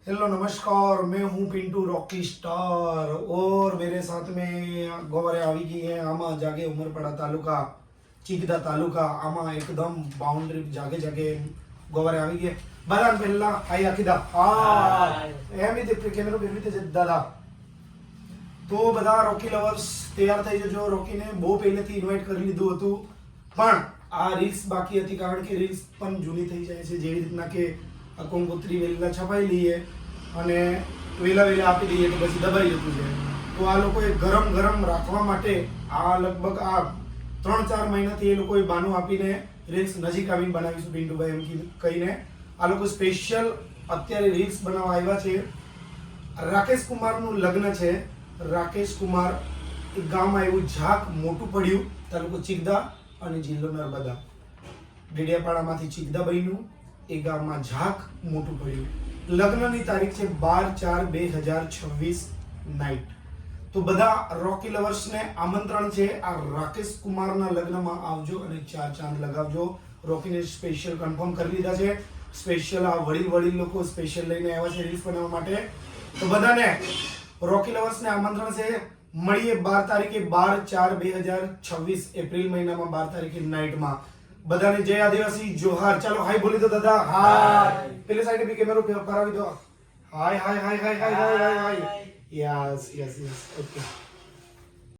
Hello नमस्कार, मैं हूँ पिंटू रॉकी स्टार और मेरे साथ में गोवरे આવી ગઈ है આમાં જાગે ઉમરપાડા તાલુકા ચીકદા તાલુકા આમાં એકદમ બાઉન્ડ્રી જાગે જાગે ગોવરે આવી ગઈ બધા પહેલા આઈ આખીદા હા એમ તે કેમેરો કેવી રીતે દાદા તો બધા રોકી લવર્સ તૈયાર થઈ જજો રોકીને બહુ પહેલેથી ઇન્વાઇટ કરી લીધું હતું પણ આ રીલ્સ બાકી હતી કારણ કે રીલ્સ પણ જૂની થઈ જાય છે જેવી રીતના કે કંકોત્રી વેલા છપાઈ લઈએ અને વેલા આપી દઈએ તો પછી દબાઈ જતું છે તો આ લોકોએ ગરમ ગરમ રાખવા માટે આ લગભગ આ 3-4 મહિનાથી એ લોકોએ બાનું આપીને રીલ્સ નજીક આવીને બનાવીશું પિન્ટુભાઈ એમ કહીને આ લોકો સ્પેશિયલ અત્યારે રીલ્સ બનાવવા આવ્યા છે. રાકેશ કુમારનું લગ્ન છે. રાકેશ કુમાર એક ગામ આવ્યું ઝાક મોટું પડ્યું તાલુકો ચીકદા અને જિલ્લો નર્મદા. ડેડિયાપાડામાંથી ચીકદા બન્યું એ ગામમાં ઝાક મોટું પડ્યું. લગ્નની તારીખ છે 12/4/2026 નાઇટ. તો બધા રોકી લવર્સને આમંત્રણ છે આ રાકેશ કુમારના લગ્નમાં આવજો અને 4 ચાંદ લગાવજો. રોકીને સ્પેશિયલ કન્ફર્મ કરી લીધા છે. સ્પેશિયલ આ વડીલ લોકો સ્પેશિયલ લઈને આવ્યા છે રીલ્સ બનાવવા માટે. તો બધાને રોકી લવર્સને આમંત્રણ છે. મળીએ 12 તારીખે 12/4/2026 એપ્રિલ મહિનામાં 12 તારીખે નાઇટમાં. બધાને જય આદિવાસી જોહાર. ચાલો હાય બોલી દો દાદા. હાય પેલે સાઈડે બી કેમેરો કરાવી દો. હાય હાય હાય હાય હાય હાય હાય યસ યસ યસ ઓકે.